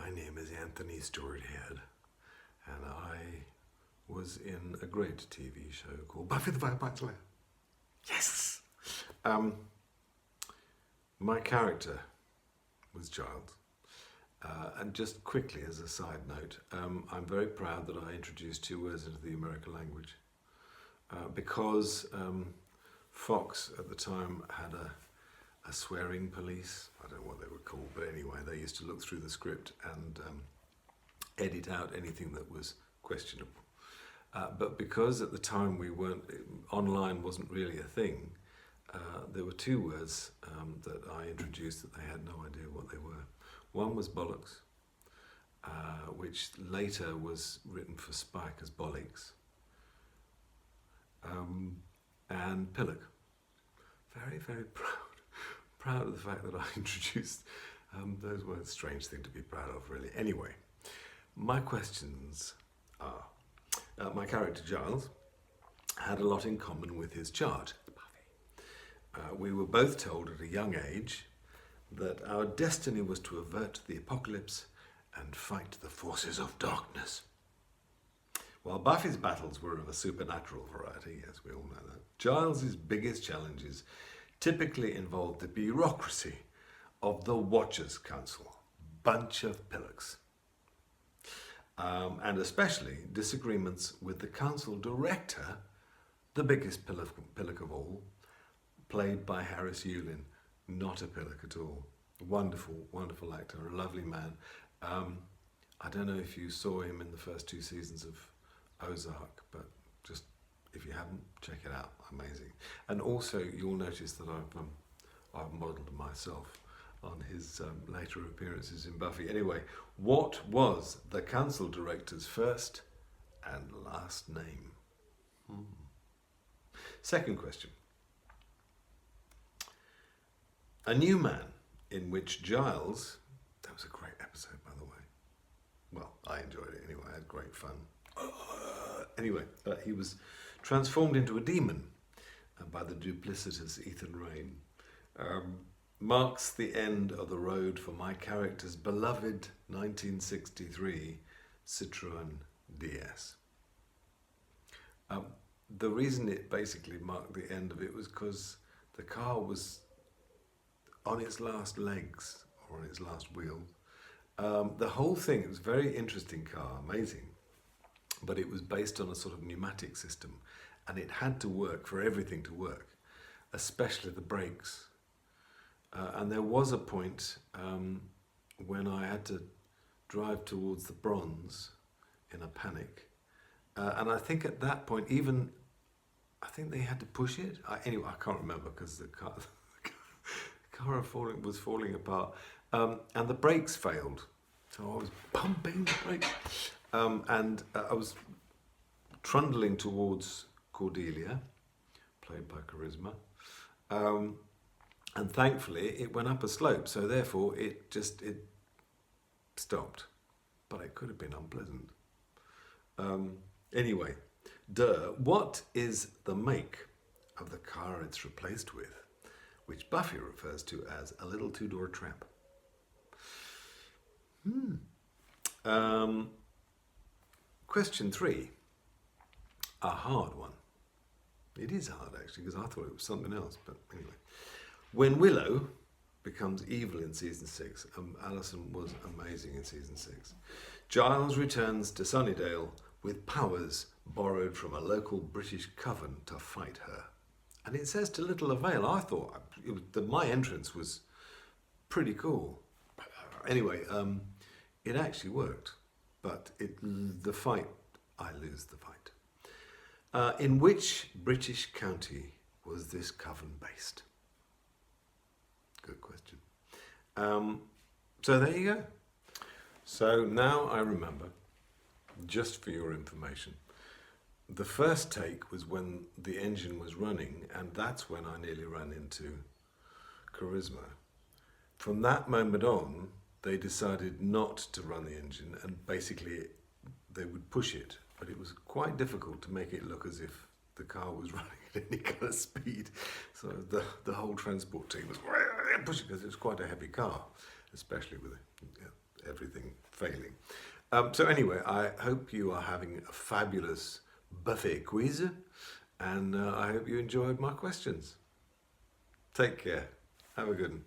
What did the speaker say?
My name is Anthony Stewart Head, and I was in a great TV show called Buffy the Vampire Slayer. Yes! My character was Giles. And just quickly as a side note, I'm very proud that I introduced 2 words into the American language because Fox at the time had a swearing police. I don't know what they were called, but anyway, they used to look through the script and edit out anything that was questionable. But because at the time online wasn't really a thing, there were 2 words that I introduced that they had no idea what they were. One was bollocks, which later was written for Spike as bollocks, and pillock. Very, very proud of the fact that I introduced those words. Strange thing to be proud of, really. Anyway, my questions are, my character Giles had a lot in common with his charge, Buffy. We were both told at a young age that our destiny was to avert the apocalypse and fight the forces of darkness. While Buffy's battles were of a supernatural variety, yes, we all know that, Giles's biggest challenges typically involved the bureaucracy of the Watchers Council, bunch of pillocks, and especially disagreements with the council director, the biggest pillock of all, played by Harris Yulin. Not a pillock at all. Wonderful, wonderful actor, a lovely man. I don't know if you saw him in the first 2 seasons of Ozark, but just if you haven't, check it out. Amazing. And also, you'll notice that I've modelled myself on his later appearances in Buffy. Anyway, what was the council director's first and last name? Second question. A New Man, in which Giles, that was a great episode by the way, well, I enjoyed it anyway, I had great fun. Anyway, he was transformed into a demon by the duplicitous Ethan Rayne, marks the end of the road for my character's beloved 1963 Citroen DS. The reason it basically marked the end of it was because the car was on its last legs, or on its last wheel. The whole thing, it was a very interesting car, amazing, but it was based on a sort of pneumatic system, and it had to work for everything to work, especially the brakes. And there was a point when I had to drive towards the Bronze in a panic, and I think at that point I think they had to push it. Anyway, I can't remember because the car was falling apart, and the brakes failed, so I was pumping the brakes, and I was trundling towards Cordelia, played by Charisma, and thankfully it went up a slope, so therefore it stopped, but it could have been unpleasant. Anyway, what is the make of the car it's replaced with, which Buffy refers to as a little 2-door tramp? Question 3, a hard one. It is hard actually, because I thought it was something else, but anyway. When Willow becomes evil in season 6, Alison was amazing in season 6, Giles returns to Sunnydale with powers borrowed from a local British coven to fight her. And it says to little avail. I thought my entrance was pretty cool. Anyway, it actually worked, but the fight, I lose the fight. In which British county was this coven based? Good question. So there you go. So now I remember, just for your information, the first take was when the engine was running, and that's when I nearly ran into Charisma. From that moment on, they decided not to run the engine, and basically they would push it, but it was quite difficult to make it look as if the car was running at any kind of speed. So the whole transport team was pushing, because it was quite a heavy car, especially with everything failing. So anyway, I hope you are having a fabulous Buffy quiz, and I hope you enjoyed my questions. Take care. Have a good one.